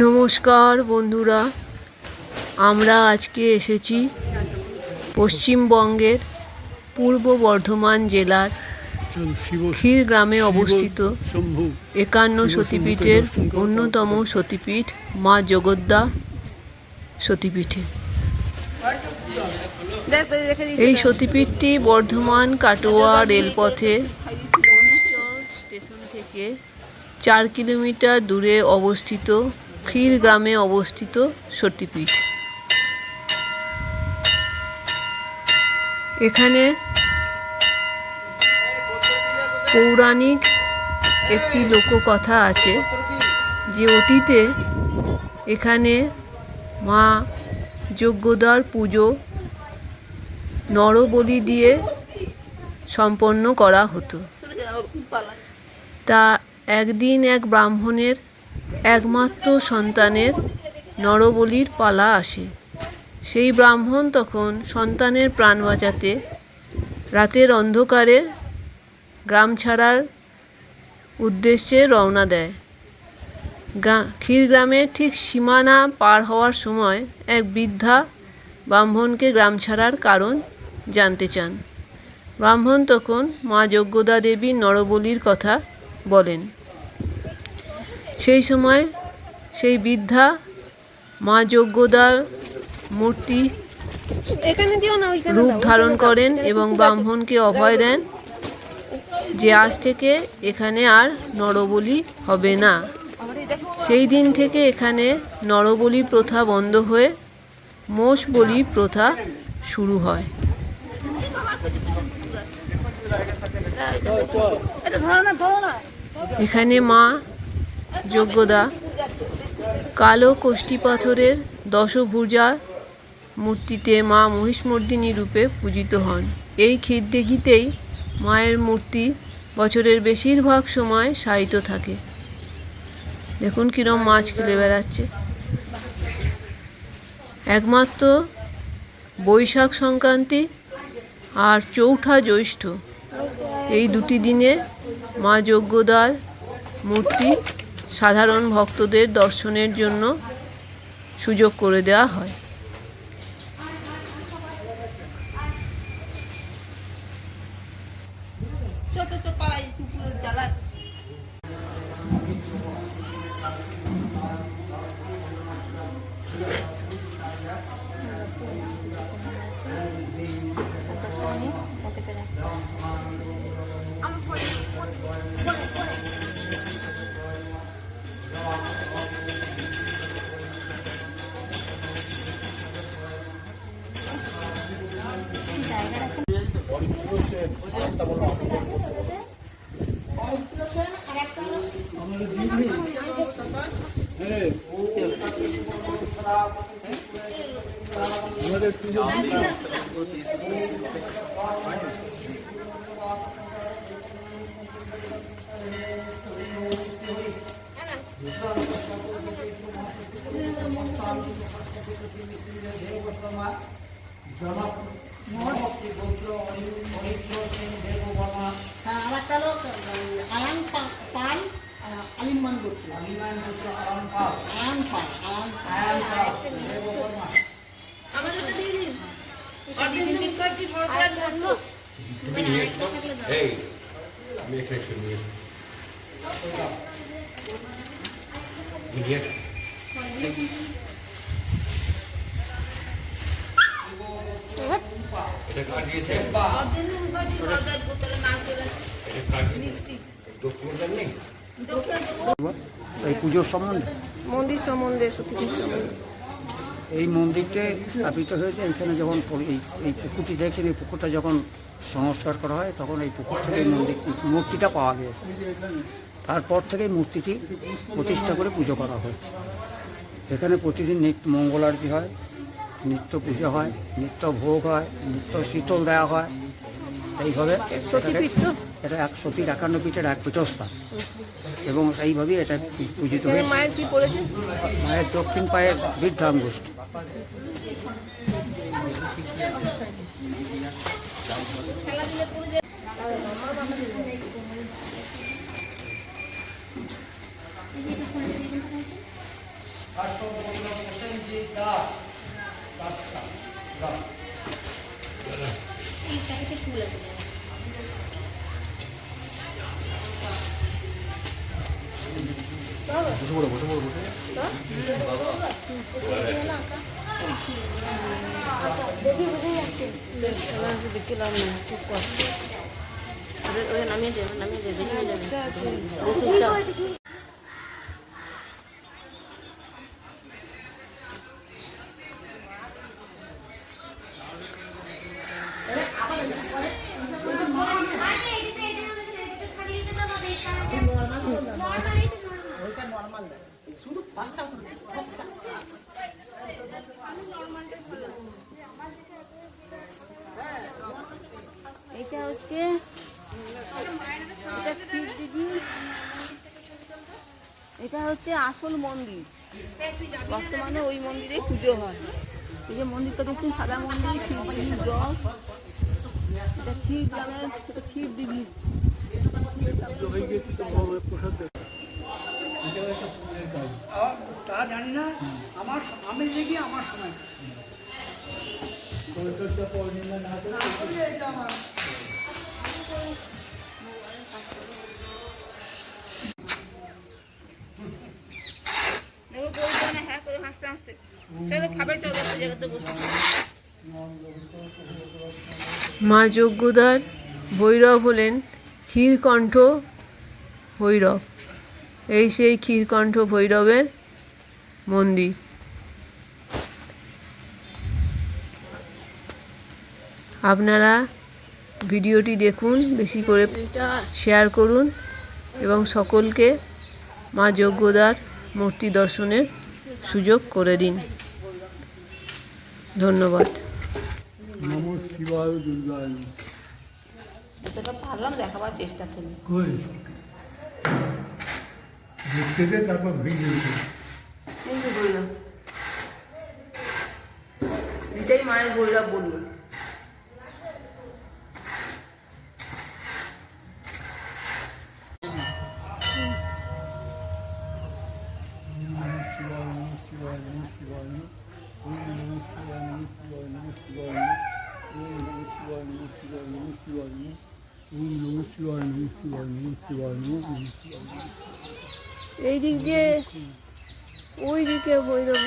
নমস্কার বন্ধুরা, আমরা আজকে এসেছি পশ্চিমবঙ্গের পূর্ব বর্ধমান জেলার ক্ষীরগ্রামে অবস্থিত 51 সতীপীঠের অন্যতম সতীপীঠ মা জগদ্দা সতীপীঠে। এই সতীপীঠটি বর্ধমান কাটোয়া রেলপথে স্টেশন থেকে 4 কিলোমিটার দূরে অবস্থিত ক্ষীরগ্রামে অবস্থিত সতীপীঠ। এখানে পৌরাণিক একটি লোককথা আছে যে অতীতে এখানে মা যজ্ঞদার পুজো নরবলি দিয়ে সম্পন্ন করা হতো। তা একদিন এক ব্রাহ্মণের একমাত্র সন্তানের নরবলির পালা আসে। সেই ব্রাহ্মণ তখন সন্তানের প্রাণ বাঁচাতে রাতের অন্ধকারে গ্রাম ছাড়ার উদ্দেশ্যে রওনা দেয়। ক্ষীরগ্রামের ঠিক সীমানা পার হওয়ার সময় এক বৃদ্ধা ব্রাহ্মণকে গ্রাম ছাড়ার কারণ জানতে চান। ব্রাহ্মণ তখন মা যজ্ঞদা দেবীর নরবলির কথা বলেন। সেই সময় সেই বৃদ্ধা মা যজ্ঞদার মূর্তি রূপ ধারণ করেন এবং ব্রাহ্মণকে অভয় দেন যে আজ থেকে এখানে আর নরবলি হবে না। সেই দিন থেকে এখানে নরবলি প্রথা বন্ধ হয়ে মোষ বলি প্রথা শুরু হয়। এখানে মা যজ্ঞদা কালো কোষ্ঠী পাথরের দশভুজা মূর্তিতে মা মহিষমর্দিনী রূপে পূজিত হন। এই ক্ষীরদিঘিতেই মায়ের মূর্তি বছরের বেশিরভাগ সময় শায়িত থাকে। দেখুন কিরম মাছ খেলে বেড়াচ্ছে। একমাত্র বৈশাখ সংক্রান্তি আর চৌঠা জ্যৈষ্ঠ এই দুটি দিনে মা যজ্ঞদার মূর্তি সাধারণ ভক্তদের দর্শনের জন্য সুযোগ করে দেওয়া হয়। এই পুজোর সম্বন্ধে মন্দির সম্বন্ধে সতীপীঠ সম্বন্ধে এই মন্দিরটা স্থাপিত হয়েছে এখানে যখন এই পুকুরটি দেখছেন, এই পুকুরটা যখন সংস্কার করা হয় তখন এই পুকুর থেকে এই মূর্তিটা পাওয়া গিয়েছে। তারপর থেকে মূর্তিটি প্রতিষ্ঠা করে পুজো করা হয়েছে। এখানে প্রতিদিন নিত্য মঙ্গল আরতি হয়, নিত্য পুজো হয়, নিত্য ভোগ হয়, নিত্য শীতল দেওয়া হয়। এইভাবে এটা 151 পীঠের এক পীঠস্থান এবং এইভাবেই এটা পূজিত হয়ে মায়ের দক্ষিণ পায়ের বৃদ্ধাঙ্গুষ্ঠ। এটা হচ্ছে এটা হচ্ছে আসল মন্দির। বর্তমানে ওই মন্দিরে পুজো হয়। এই যে মন্দিরটা দেখছেন সাদা মন্দির, ক্ষীরদিঘির জল, এটা ক্ষীর গ্রামের, এটা ক্ষীরদিঘি। তা জানি না, আমি দেখি আমার সময় হ্যাঁ করে হাসতে হাসতে চলো খাবে, চলো একটা জায়গাতে বসে। মা যজ্ঞদার ভৈরব হলেন ক্ষীরকণ্ঠ ভৈরব। এই সেই ক্ষীরকণ্ঠ ভৈরবের মন্দির। আপনারা ভিডিওটি দেখুন, বেশি করে শেয়ার করুন এবং সকলকে মা যজ্ঞদার মূর্তি দর্শনের সুযোগ করে দিন। ধন্যবাদ। নমঃ শিবায় দুর্গায়। যতটা পারলাম দেখাবার চেষ্টা করি। দেখতে দে, তারপর ভিডিও কিন্তু ভৈরব, এটাই মায়ের ভৈরব বললো। এই দিক দিয়ে ওই দিকে ভৈরব।